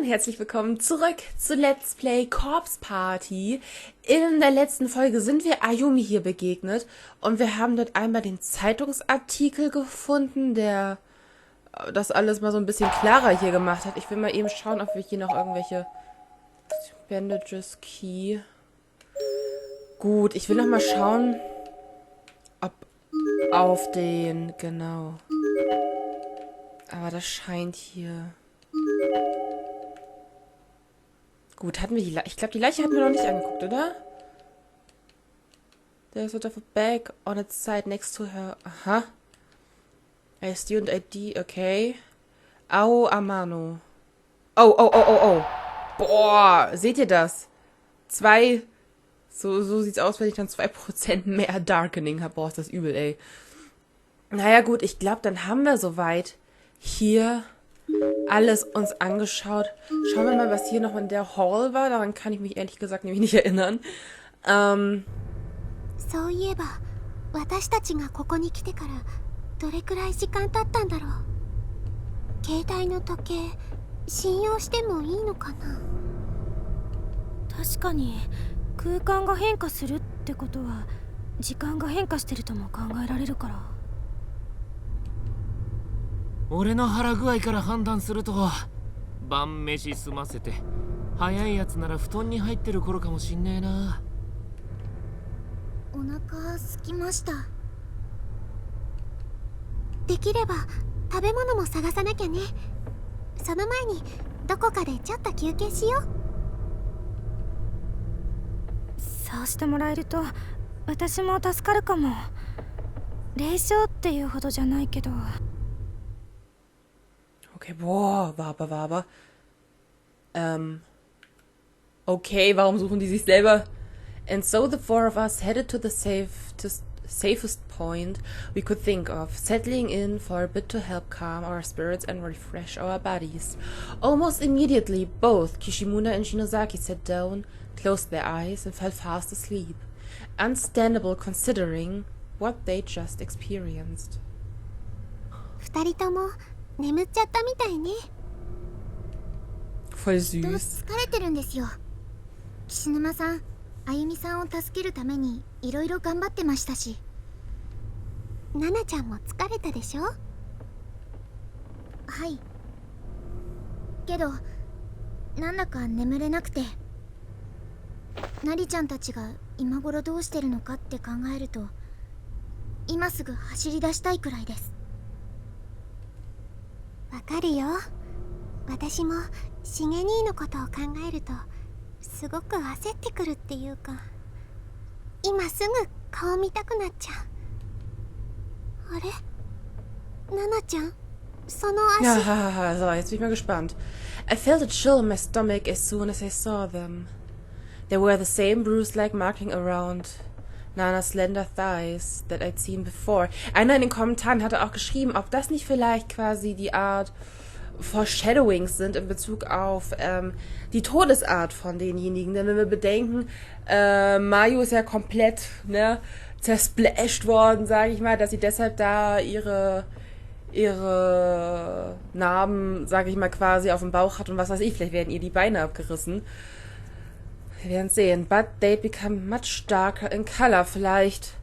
herzlich willkommen zurück zu Let's Play Corpse Party. In der letzten Folge sind wir Ayumi hier begegnet und wir haben dort einmal den Zeitungsartikel gefunden, der das alles mal so ein bisschen klarer hier gemacht hat. Ich will mal eben schauen, ob wir hier noch irgendwelche Bandages, Key. Gut, ich will noch mal schauen, ob auf den, genau. Aber das scheint hier... Gut, hatten wir die Leiche? Ich glaube, die Leiche hatten wir noch nicht angeguckt, oder? There's sort of a bag on its side next to her. Aha. SD und ID, okay. Au Amano. Oh. Boah, seht ihr das? So sieht's aus, wenn ich dann 2% mehr Darkening habe. Boah, ist das übel, ey. Naja, gut, ich glaube, dann haben wir soweit hier alles uns angeschaut. Schauen wir mal, was hier noch in der Hall war. Daran kann ich mich ehrlich gesagt nämlich nicht erinnern. そういえば、私たちがここに来てからどれくらい時間経ったんだろう。携帯の時計、信用してもいいのかな。確かに空間が変化するってことは時間が変化してるとも考えられるから。俺の腹具合から判断すると晩飯済ませて早いやつなら布団に入ってる頃かもしんねえな。お腹空きました。できれば食べ物も探さなきゃね。その前にどこかでちょっと休憩しよう。そうしてもらえると私も助かるかも。霊障っていうほどじゃないけど。Okay, boah, aber. Okay, warum suchen die sich selber? And so the four of us headed to the safest point we could think of, settling in for a bit to help calm our spirits and refresh our bodies. Almost immediately, both Kishimuna and Shinozaki sat down, closed their eyes, and fell fast asleep. Understandable considering what they just experienced. 二人とも眠っちゃったみたいね。 Voll ずっと süß. 疲れてるんですよ。岸沼さん、あゆみさんを助けるためにいろいろ頑張ってましたし。ナナちゃんも疲れたでしょ。はい。けどなんだか眠れなくて、ナリちゃんたちが今頃どうしてるのかって考えると、今すぐ走り出したいくらいです。わかるよ。私もしげ兄のことを考えるとすごく焦ってくるっていうか、今すぐ顔見たくなっちゃう。あれ、ナナちゃん、その足。 Ja, so, jetzt bin ich mal gespannt. I felt a chill in my stomach as soon as I saw them. There were the same bruise-like marking around Nanas slender thighs that I'd seen before. Einer in den Kommentaren hatte auch geschrieben, ob das nicht vielleicht quasi die Art Foreshadowings sind in Bezug auf die Todesart von denjenigen. Denn wenn wir bedenken, Mayu ist ja komplett zersplashed worden, sage ich mal, dass sie deshalb da ihre Narben, sage ich mal, quasi auf dem Bauch hat und was weiß ich, vielleicht werden ihr die Beine abgerissen. Wir werden sehen. But they'd become much darker in color. Vielleicht,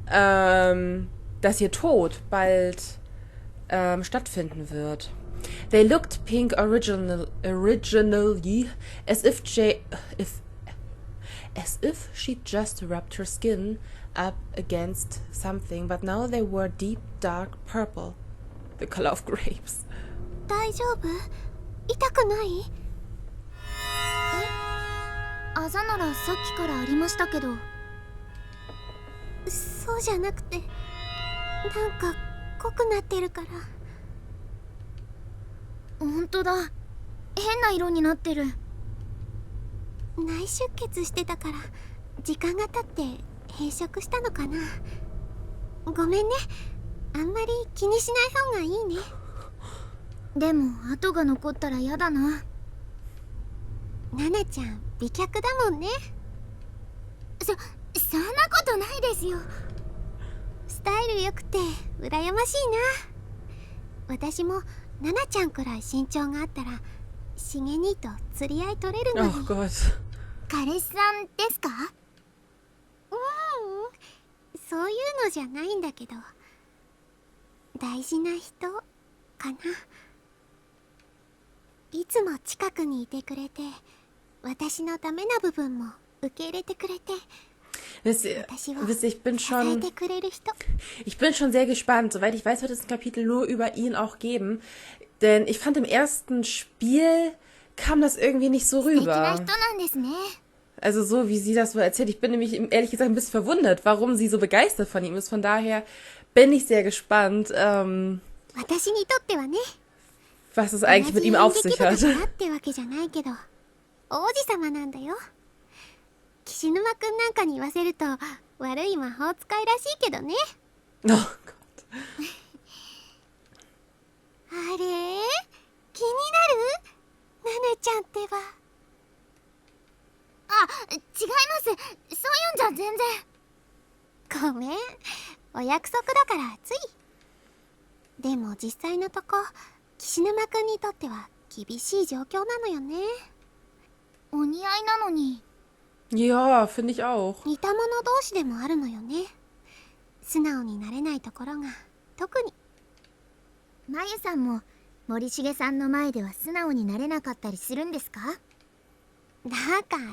dass ihr Tod bald stattfinden wird. They looked pink originally, as if she'd just rubbed her skin up against something, but now they were deep dark purple, the color of grapes. 大丈夫？痛くない？あざならさっきからありましたけど。そうじゃなくて、なんか濃くなってるから。ほんとだ、変な色になってる。内出血してたから時間が経って変色したのかな。ごめんね、あんまり気にしない方がいいね。でも跡が残ったらやだな。ナナちゃん美脚だもんね。そんなことないですよ。スタイル良くて羨ましいな。私もナナちゃんくらい身長があったらしげ兄と釣り合い取れるのに。 Oh Gott. 彼氏さんですか？そういうのじゃないんだけど、大事な人かな。いつも近くにいてくれて、私のダメな部分も受け入れてくれて、 Wisst ihr, ich bin 支えてくれる人。 schon sehr gespannt. Soweit ich weiß, wird es ein Kapitel nur über ihn auch geben. Denn ich fand, im ersten Spiel kam das irgendwie nicht so 素敵な rüber. 人なんですね。 Also so, wie sie das so erzählt. Ich bin nämlich ehrlich gesagt ein bisschen verwundert, warum sie so begeistert von ihm ist. Von daher bin ich sehr gespannt, 私にとってはね、 was es eigentlich mit ihm auf sich 同 hat. じ演劇部だからってわけじゃないけど、王子様なんだよ。岸沼くんなんかに言わせると悪い魔法使いらしいけどね。 Oh Gott. あれ、気になる？ナナちゃんってば。あ、違います。そういうんじゃ全然。ごめん、お約束だからつい。でも実際のとこ、岸沼くんにとっては厳しい状況なのよね。お似合いなのに。 Ja, finde ich auch. 似た者同士でもあるのよね。素直になれないところが特に。まゆさんも森重さんの前では素直になれなかったりするんですか？だから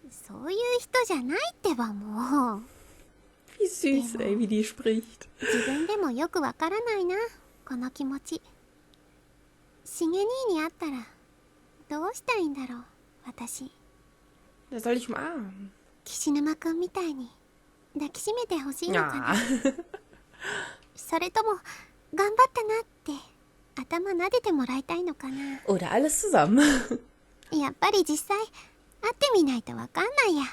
そういう人じゃないってばもう。 Wie süß, ey, wie die spricht. 自分でもよくわからないな、この気持ち。しげ兄に会ったらどうしたいんだろう、私。 Der soll dich umarmen. 岸沼くんみたいに抱きしめてほしいのかな。 Ja. それとも頑張ったなって頭撫でてもらいたいのかな。 Oder alles zusammen. やっぱり実際会ってみないとわかんないや。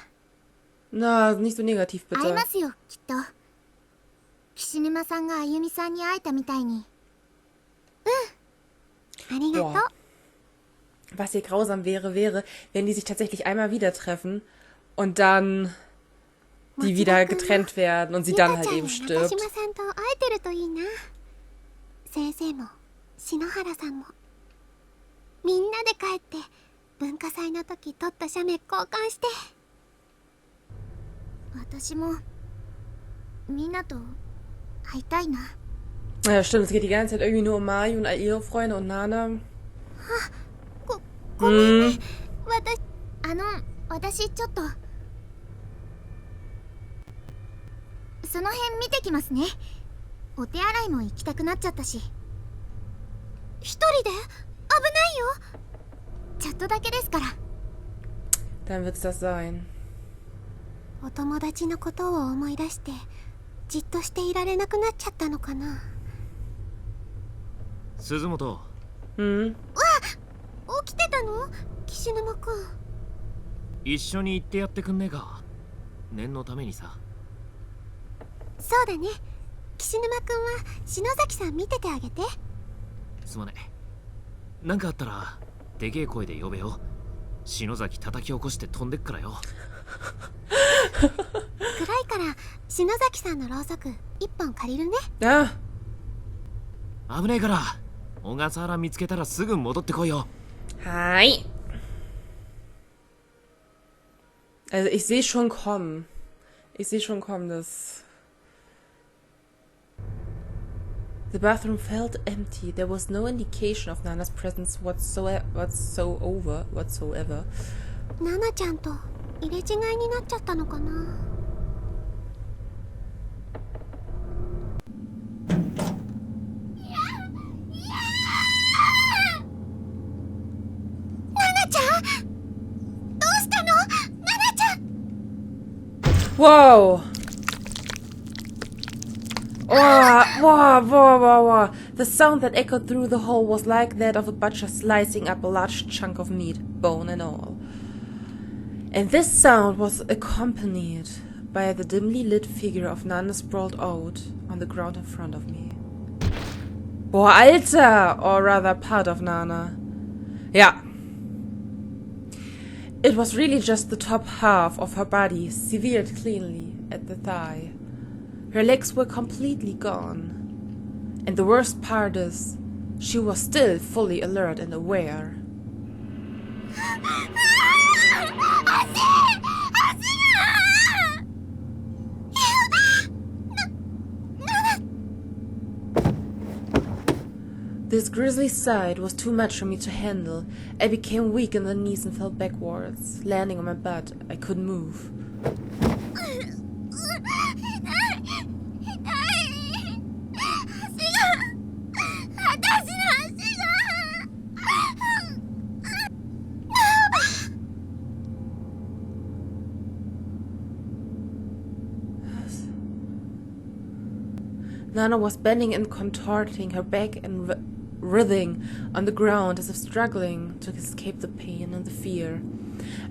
Na, nicht so negativ, 会えま bitte. すよ、きっと。岸沼さんがあゆみさんに会えたみたいに。うん、ありがとう。 Boah. Was hier grausam wäre, wenn die sich tatsächlich einmal wieder treffen und dann die wieder getrennt werden und sie dann halt eben stirbt. 中島さんと会えてるといいな。先生も篠原さんもみんなで帰って文化祭の時撮った写メ交換して。私もみんなと会いたいな。 Ja, stimmt, es geht die ganze Zeit irgendwie nur um Mayu und all ihre Freunde und Nana. ごめんね。私ちょっとその辺見てきますね。お手洗いも行きたくなっちゃったし。一人で？危ないよ。ちょっとだけですから。 Dann wird's das sein. お友達のことを思い出してじっとしていられなくなっちゃったのかな。鈴本。起きてたの？岸沼くん。一緒に行ってやってくんねえか。念のためにさ。そうだね。岸沼くんは篠崎さん見ててあげて。すまねえ。なんかあったらでけえ声で呼べよ。篠崎叩き起こして飛んでっからよ。暗いから篠崎さんのろうそく一本借りるね。Ja. 危ねえから小笠原見つけたらすぐ戻ってこいよ。Hi. Also ich sehe schon kommen. Dass the bathroom felt empty. There was no indication of Nana's presence whatsoever. ナナちゃんと入れ違いになっちゃったのかな。ナナちゃん、どうしたの？ナナちゃん。 Wow. Wow. The sound that echoed through the hall was like that of a butcher slicing up a large chunk of meat, bone and all. And this sound was accompanied by the dimly lit figure of Nana sprawled out on the ground in front of me. Boah, Alter! Or rather, part of Nana. Ja. It was really just the top half of her body, severed cleanly at the thigh. Her legs were completely gone. And the worst part is, She was still fully alert and aware. This grisly sight was too much for me to handle. I became weak in the knees and fell backwards, landing on my butt. I couldn't move. Nana was bending and contorting her back and writhing on the ground as if struggling to escape the pain and the fear.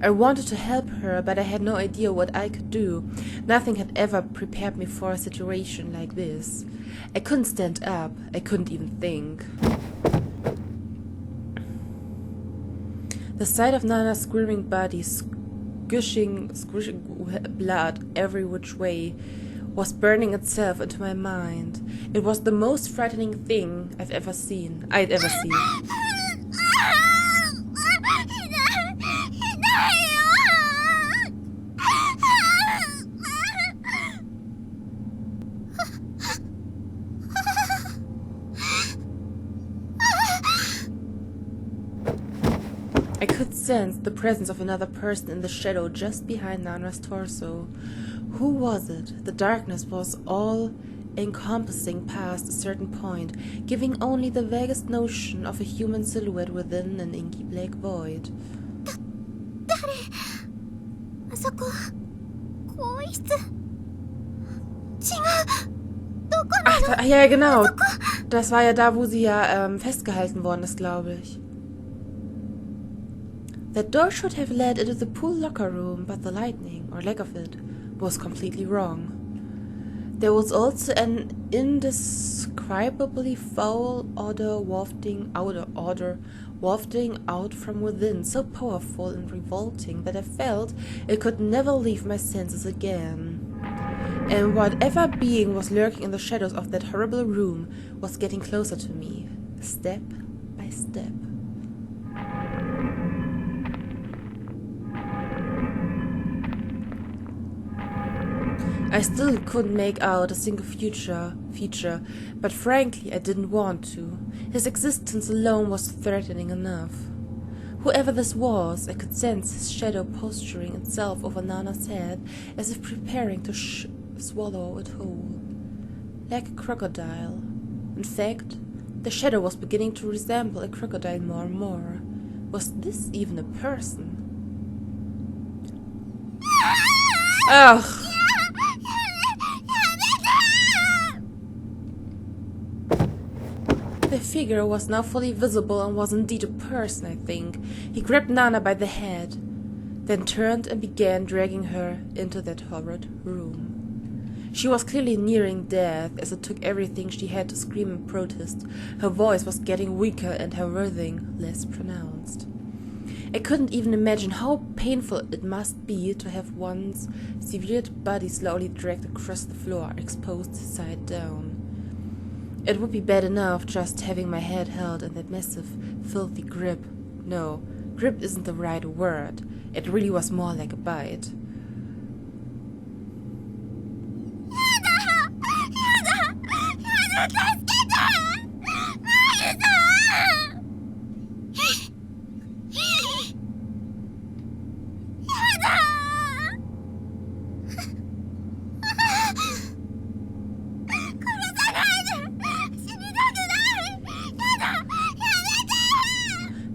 I wanted to help her, but I had no idea what I could do. Nothing had ever prepared me for a situation like this. I couldn't stand up. I couldn't even think. The sight of Nana's screaming body, squishing blood every which way, was burning itself into my mind. It was the most frightening thing I'd ever seen. I could sense the presence of another person in the shadow just behind Nana's torso. Who was it? The darkness was all-encompassing past a certain point, giving only the vaguest notion of a human silhouette within an inky black void. Ach, ja, genau. Das war ja da, wo sie ja festgehalten worden ist, glaube ich. That door should have led into the pool locker room, but the lighting, or lack of it, was completely wrong. There was also an indescribably foul odor wafting out from within, so powerful and revolting that I felt it could never leave my senses again. And whatever being was lurking in the shadows of that horrible room was getting closer to me, step by step. I still couldn't make out a single feature, but frankly I didn't want to. His existence alone was threatening enough. Whoever this was, I could sense his shadow posturing itself over Nana's head, as if preparing to swallow it whole. Like a crocodile. In fact, the shadow was beginning to resemble a crocodile more and more. Was this even a person? Ugh! The figure was now fully visible and was indeed a person, I think. He grabbed Nana by the head, then turned and began dragging her into that horrid room. She was clearly nearing death, as it took everything she had to scream in protest. Her voice was getting weaker and her writhing less pronounced. I couldn't even imagine how painful it must be to have one's severed body slowly dragged across the floor, exposed side down. It would be bad enough just having my head held in that massive, filthy grip. No, grip isn't the right word. It really was more like a bite.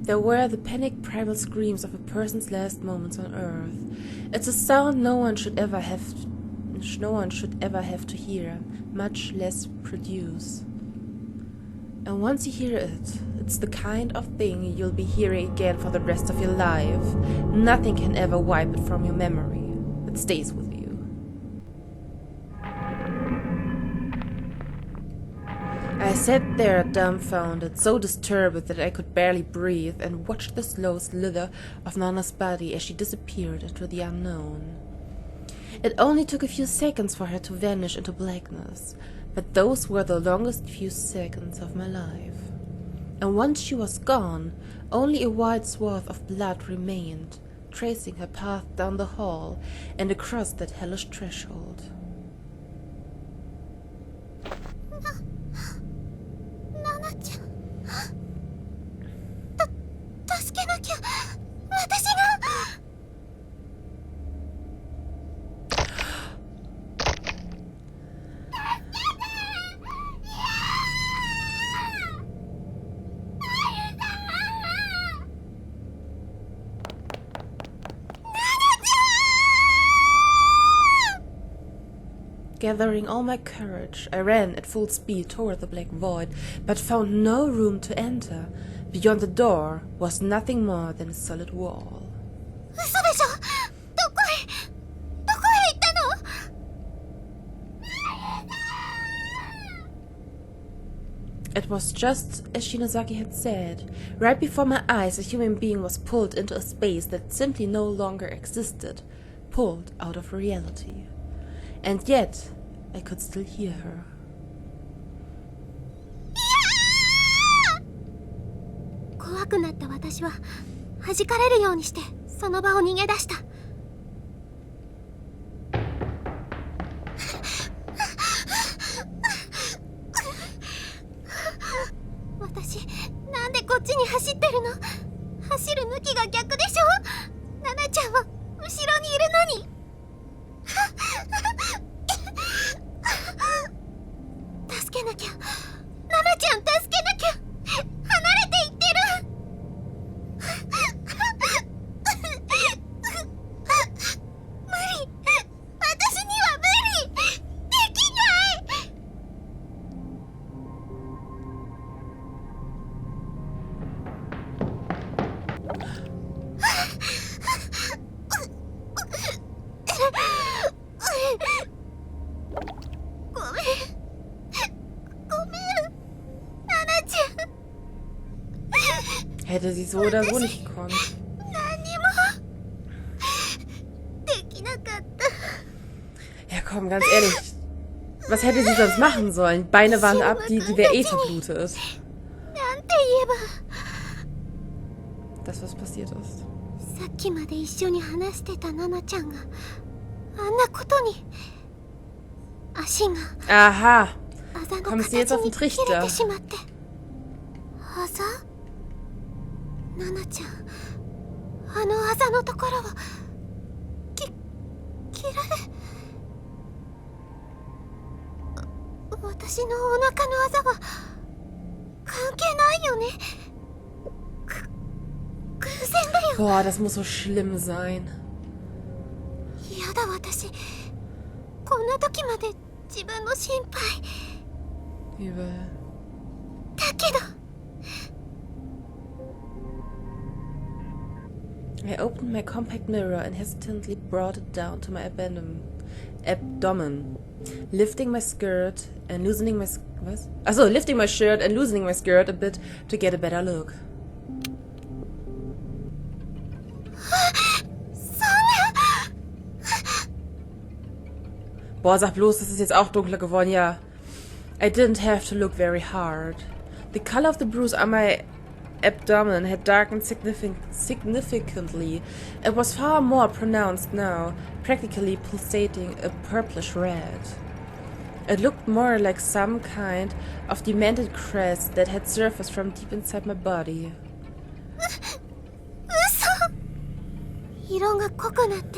There were the panicked primal screams of a person's last moments on Earth. It's a sound no one should ever have to hear, much less produce. And once you hear it, it's the kind of thing you'll be hearing again for the rest of your life. Nothing can ever wipe it from your memory. It stays with you. I sat there dumbfounded, so disturbed that I could barely breathe, and watched the slow slither of Nana's body as she disappeared into the unknown. It only took a few seconds for her to vanish into blackness, but those were the longest few seconds of my life. And once she was gone, only a wide swath of blood remained, tracing her path down the hall and across that hellish threshold. ナナちゃん。助けなきゃ。私が。Gathering all my courage, I ran at full speed toward the black void, but found no room to enter. Beyond the door was nothing more than a solid wall. 嘘でしょ。どこへ行ったの？ It was just as Shinozaki had said. Right before my eyes, a human being was pulled into a space that simply no longer existed, pulled out of reality. And yet, I could still hear her. 怖くなった私は弾かれるようにしてその場を逃げ出した。私なんでこっちに走ってるの？走る向きが逆でしょ。ナナちゃんは後ろにいるのに。助けなきゃ。ナナちゃん助けなきゃ。離れていってる。無理。私には無理。できない。ごめん。ごめん。ナナちゃん。 Hätte sie so oder so nicht gekonnt. 何にもできなかった。 Ja, komm, ganz ehrlich. Was hätte sie sonst machen sollen? Die Beine waren ab, die wäre eh verblutet. なんて言えば。 Das, was passiert ist. さっきまで一緒に話してたナナちゃんがあんなことに。足が Aha. あざの Kommst 形 du jetzt auf に den 切れ Trichter? てしまって。あざ？ナナちゃん、あのあざのところは切られ。私のお腹のあざは関係ないよね。偶然だよ。 Boah, das muss so schlimm sein. やだ私。こんな時まで自分の心配。 Übel. だけど。 I opened my compact mirror and hesitantly brought it down to my abdomen, lifting my skirt and loosening my lifting my shirt and loosening my skirt a bit to get a better look. Boah, sag bloß, das ist jetzt auch dunkler geworden, ja. I didn't have to look very hard. The color of the bruise on my abdomen had darkened significantly. It was far more pronounced now, practically pulsating a purplish red. It looked more like some kind of demented crest that had surfaced from deep inside my body. 嘘。色が濃くなって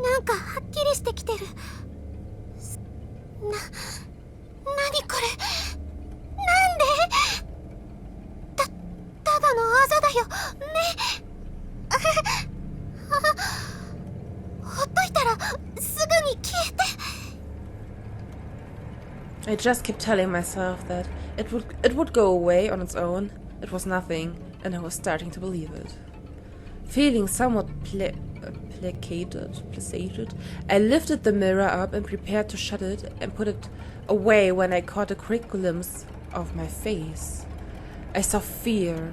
なんかはっきりしてきてる。何これ。なんで。ただのあざだよね。ほっといたらすぐに消えて。 I just kept telling myself that it would go away on its own. It was nothing, and I was starting to believe it. Feeling somewhat placated, I lifted the mirror up and prepared to shut it and put it away when I caught a quick glimpse of my face. I saw fear,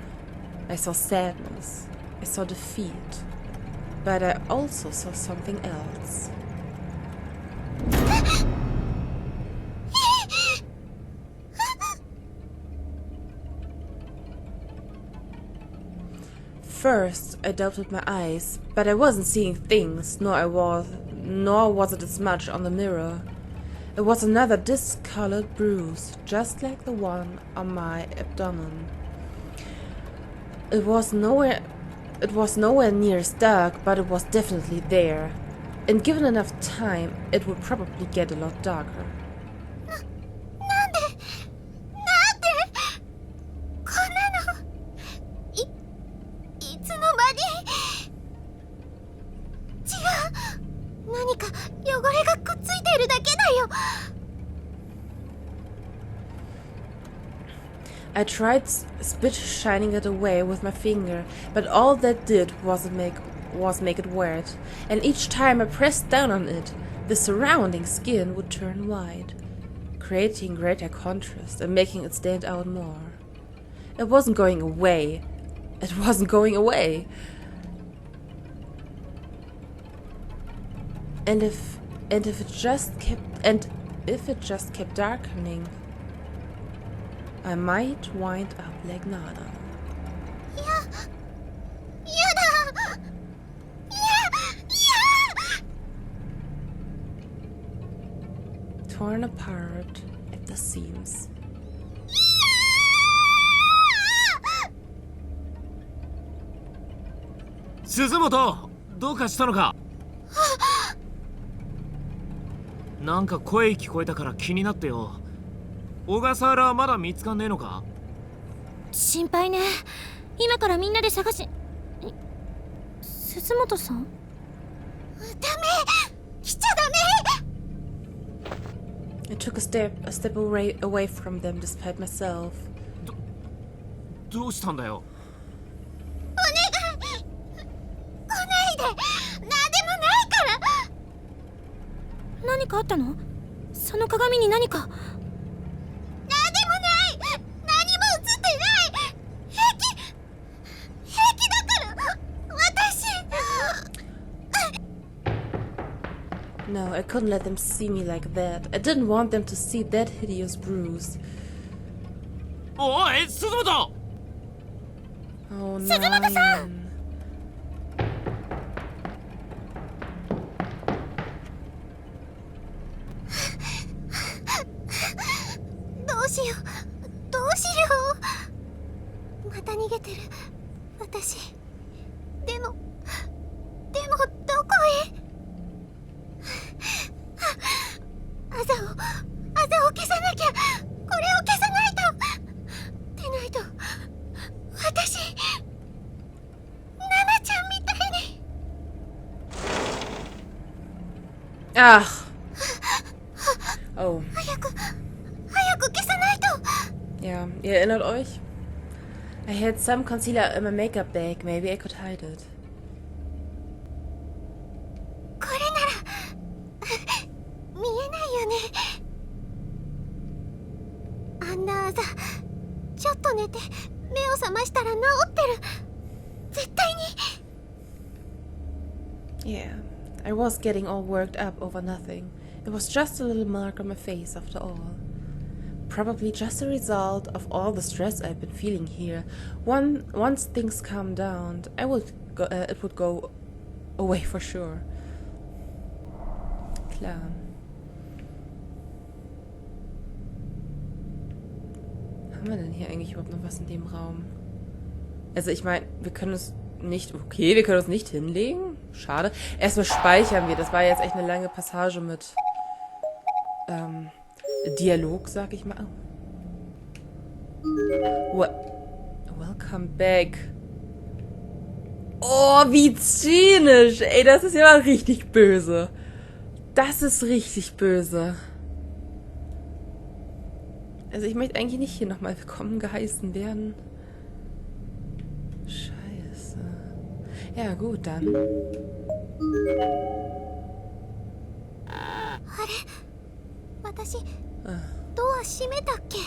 I saw sadness, I saw defeat, but I also saw something else. first, I doubted my eyes, but I wasn't seeing things, nor was it as much on the mirror. It was another discolored bruise, just like the one on my abdomen. It was nowhere near as dark, but it was definitely there. And given enough time, it would probably get a lot darker. 何か汚れがくっついてるだけだよ。 I tried spit shining it away with my finger, but all that did was make it wet, and each time I pressed down on it, the surrounding skin would turn white, creating greater contrast and making it stand out more. It wasn't going away. It wasn't going away. And if it just kept darkening, I might wind up like Nana. Torn apart at the seams. Suzumoto, どうかしたのか? なんか声聞こえたから気になってよ。小笠原はまだ見つかんねえのか？心配ね。今からみんなで探し。鈴本さん？ダメ！来ちゃダメ！ I took a step away from them despite myself. どうしたんだよ？お願い！来ないで！なんでもないから！何かあったの？その鏡に何か。No, I couldn't let them see me like that. I didn't want them to see that hideous bruise. おい、鈴本! Oh, no. 鈴本さん! どうしよう。どうしよう。また逃げてる。私。でもどこへ？朝を消さなきゃ。これを消さないと。でないと私ナナちゃんみたいに。Ach. Oh. 早く消さないと。 Ja, ihr erinnert euch? I had some concealer in my makeup bag. Maybe I could hide it. これなら見えないよね。あんなあざ、ちょっと寝て目を覚ましたら治ってる。絶対に。 Yeah, I was getting all worked up over nothing. It was just a little mark on my face after all. Probably just a result of all the stress I've been feeling here. Once things calmed down, it would go away for sure. Klar. Haben wir denn hier eigentlich überhaupt noch was in dem Raum? Also ich meine, wir können es nicht... Okay, wir können uns nicht hinlegen. Schade. Erstmal speichern wir. Das war jetzt echt eine lange Passage mit Dialog, sag ich mal. Oh. Welcome back. Oh, wie zynisch. Ey, das ist ja mal richtig böse. Das ist richtig böse. Also ich möchte eigentlich nicht hier nochmal willkommen geheißen werden. Scheiße. Ja, gut, dann. あれ、私ドア閉めたっけ？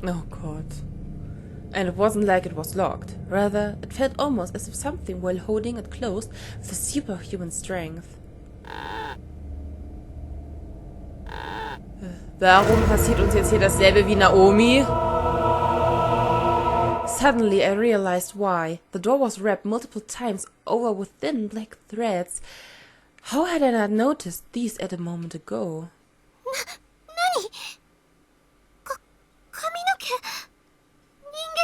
Oh God. And it wasn't like it was locked. Rather, it felt almost as if something were holding it closed with superhuman strength. Warum passiert uns jetzt hier dasselbe wie Naomi? Suddenly I realized why. The door was wrapped multiple times over with thin black threads. How had I not noticed these at a moment ago? 何？髪の毛？人間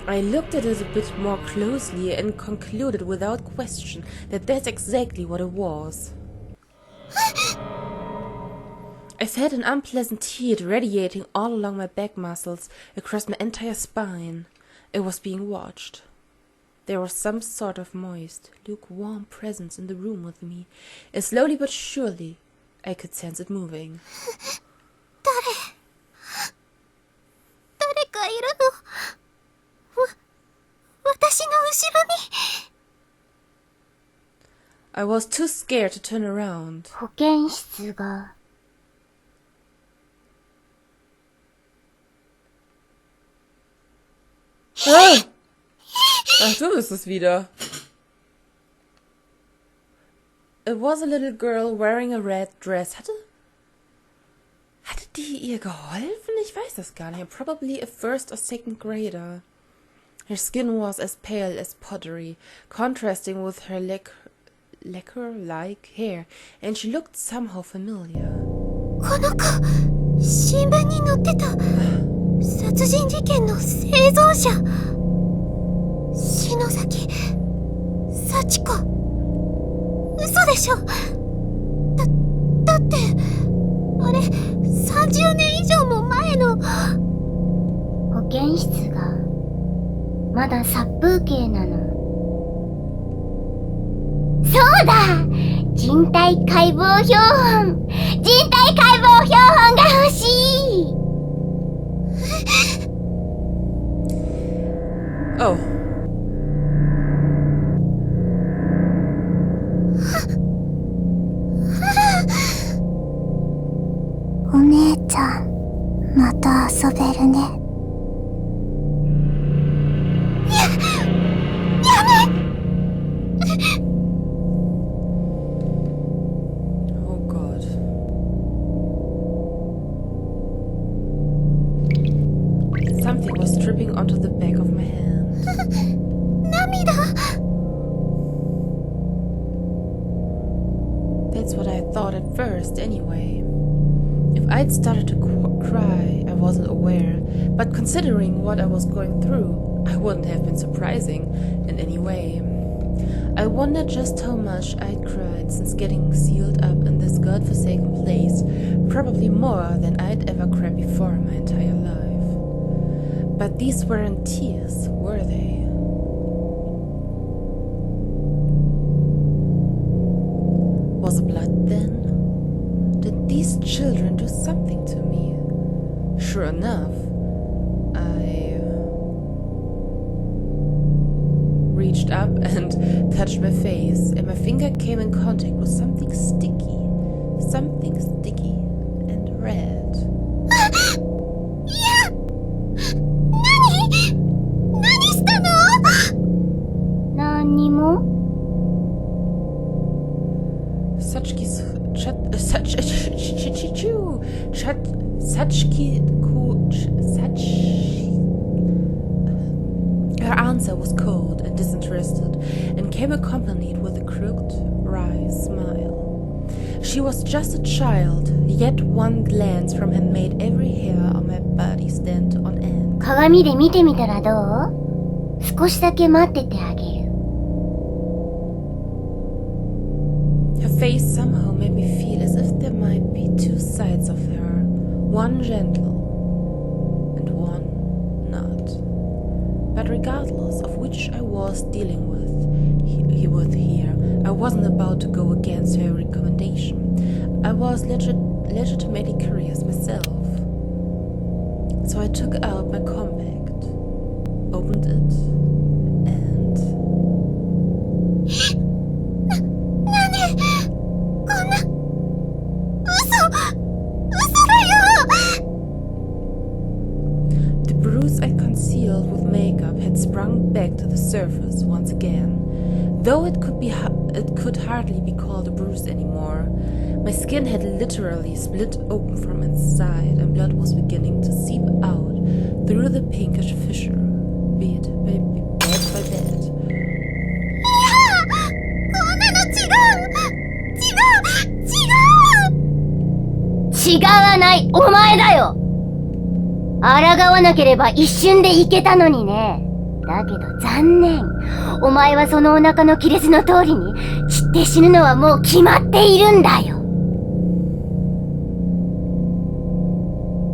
の？ I looked at it a bit more closely and concluded without question that that's exactly what it was. I felt an unpleasant heat radiating all along my back muscles, across my entire spine. It was being watched. There was some sort of moist, lukewarm presence in the room with me, and slowly but surely I could sense it moving. 誰かいるの？私の後ろに。I was too scared to turn around. 保健室が。Ah! Ach, du bist es wieder. It was a little girl wearing a red dress. Hatte die ihr geholfen? Ich weiß das gar nicht. Probably a first or second grader. Her skin was as pale as pottery, contrasting with her lacquer-like hair, and she looked somehow familiar. この子、新聞に載ってた殺人事件の生存者。篠崎幸子。嘘でしょ。だってあれ30年以上も前の。保健室がまだ殺風景なの。そうだ、人体解剖標本が欲しい。Oh. お姉ちゃん、また遊べるね。やめOh God. Something was dripping onto the back of my hand. 涙。 That's what I thought at first, anyway. If I'd started to cry, I wasn't aware, but considering what I was going through, I wouldn't have been surprising in any way. I wondered just how much I'd cried since getting sealed up in this godforsaken place, probably more than I'd ever cried before in my entire life. But these weren't tears, were they? Was it blood then? Did these children do something to me? Sure enough, I reached up and touched my face, and my finger came in contact with something sticky and red. いや、何したの？何にも。Her answer was cold and disinterested, and came accompanied with a crooked, wry smile. She was just a child, yet one glance from her made every hair on my body stand on end. 鏡で見てみたらどう？少しだけ待っててあげる。Her face somehow made me feel as if there might be two sides of her, one gentle and one not. But regardless of which I was dealing with here, I wasn't about to go against her recommendation. I was legitimately curious myself. So I took out my compact, opened it, and... こんな嘘だよ。 The bruise I concealed with makeup had sprung back to the surface once again, though it could hardly be called a bruise anymore. My skin had literally split open from inside, and blood was beginning to seep out through the pinkish fissure, bed by bed. こんなの違う。違わない、お前だよ。抗わなければ一瞬でいけたのにね。だけど残念。お前はそのお腹の亀裂の通りに散って死ぬのはもう決まっているんだよ。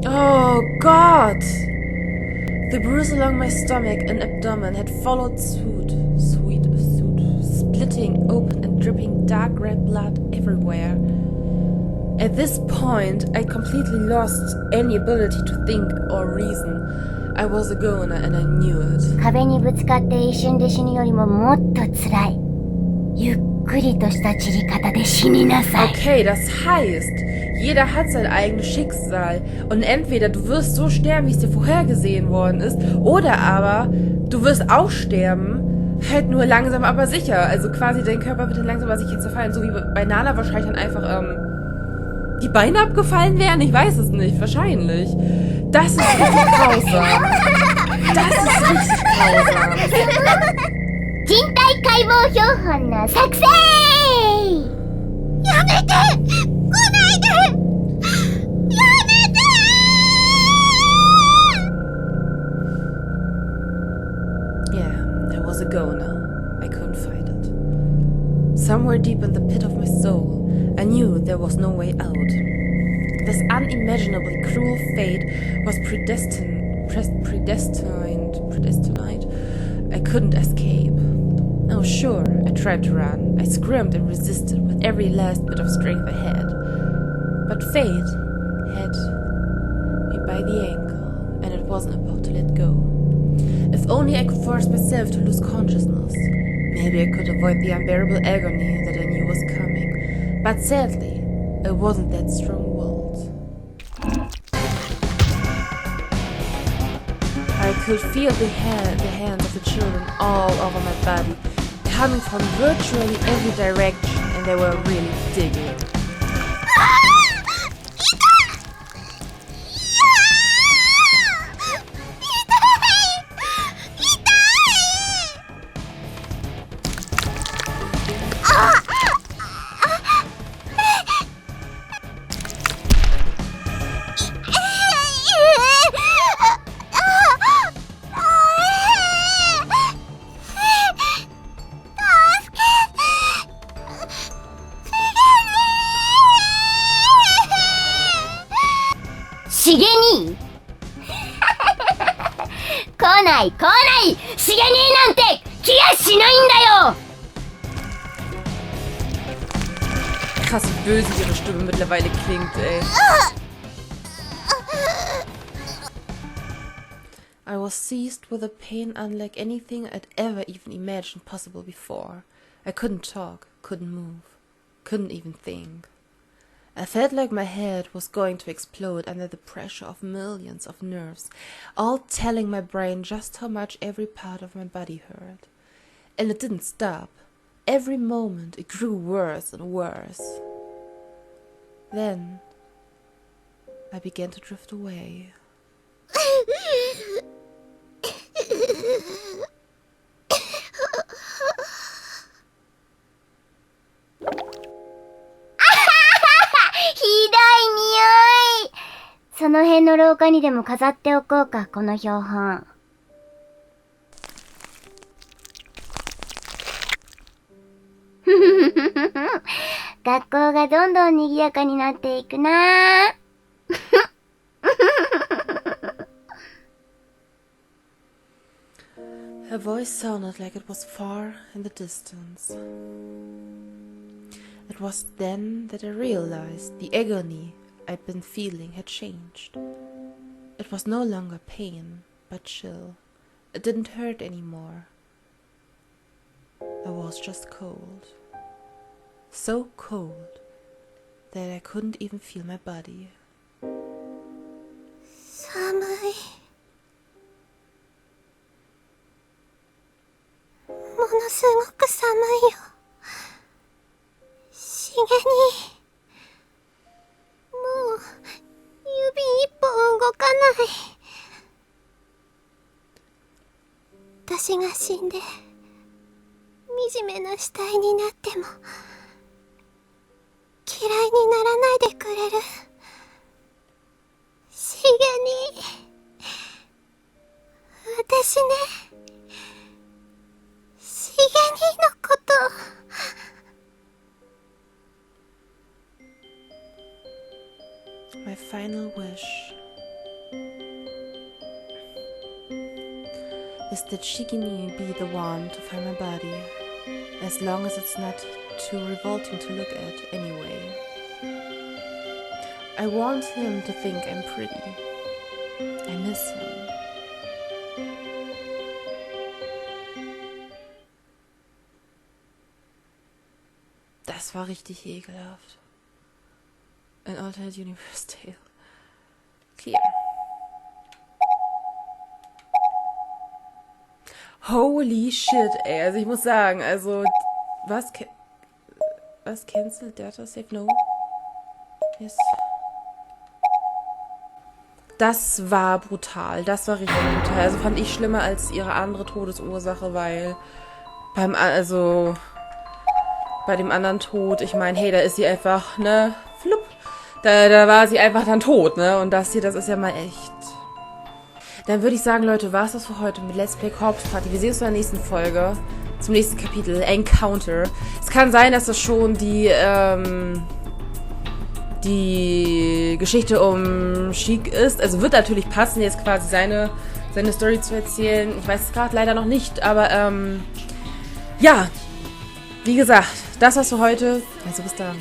Oh God! The bruise along my stomach and abdomen had followed suit, splitting open and dripping dark red blood everywhere. At this point, I completely lost any ability to think or reason. I was a goner and I knew it. 壁にぶつかって一瞬で死ぬよりももっと辛い。ゆっくりとした散り方で死になさい。 Okay, das heißt, jeder hat sein eigenes Schicksal. Und entweder du wirst so sterben, wie es dir vorhergesehen worden ist, oder aber du wirst auch sterben, halt nur langsam aber sicher. Also quasi dein Körper wird dann langsam aber sicher zerfallen. So wie bei Nala wahrscheinlich dann einfach die Beine abgefallen wären. Ich weiß es nicht, wahrscheinlich. Das ist richtig grausam. Das ist richtig grausam. 人体解剖標本の作成。やめて！来ないで！やめて！Yeah, I was a goner. I couldn't fight it. Somewhere deep in the pit of my soul, I knew there was no way out. This unimaginably cruel fate was predestined. I couldn't escape. Oh, sure, I tried to run. I screamed and resisted with every last bit of strength I had. But fate had me by the ankle, and it wasn't about to let go. If only I could force myself to lose consciousness. Maybe I could avoid the unbearable agony that I knew was coming. But sadly, I wasn't that strong-willed. I could feel the hands of the children all over my body, coming from virtually every direction, and they were really digging.来ないしげになんて来やしないんだよ Krass, wie böse ihre Stimme mittlerweile klingt, ey. I was seized with a pain unlike anything I'd ever even imagined possible before. I couldn't talk, couldn't move, couldn't even think. I felt like my head was going to explode under the pressure of millions of nerves, all telling my brain just how much every part of my body hurt. And it didn't stop. Every moment it grew worse and worse. Then I began to drift away. Hi その辺の廊下にでも飾っておこうか、この標本。学校がどんどん賑やかになっていくな。Her voice sounded like it was far in the distance. It was then that I realized the agony I'd been feeling had changed. It was no longer pain, but chill. It didn't hurt anymore. I was just cold. So cold that I couldn't even feel my body. 寒い。ものすごく寒いよ。しげに。もう指一本動かない。私が死んで惨めな死体になっても嫌いにならないでくれる。しげに私ね、しげにのこと My final wish is that Shigini be the one to find my body, as long as it's not too revolting to look at anyway. I want him to think I'm pretty. I miss him. Das war richtig ekelhaft. An alternate universe tale. Okay. Holy shit, ey. Also ich muss sagen, also was cancelled Data Save? No. Yes. Das war brutal. Das war richtig brutal. Also fand ich schlimmer als ihre andere Todesursache, weil bei dem anderen Tod, ich meine, hey, da ist sie einfach, ne, flupp. Da war sie einfach dann tot, ne? Und das hier, das ist ja mal echt. Dann würde ich sagen, Leute, war's das für heute mit Let's Play Corpse Party. Wir sehen uns in der nächsten Folge. Zum nächsten Kapitel. Encounter. Es kann sein, dass das schon die Geschichte um Sheik ist. Also wird natürlich passen, jetzt quasi seine Story zu erzählen. Ich weiß es gerade leider noch nicht, aber ja. Wie gesagt, das war's für heute. Also bis dann.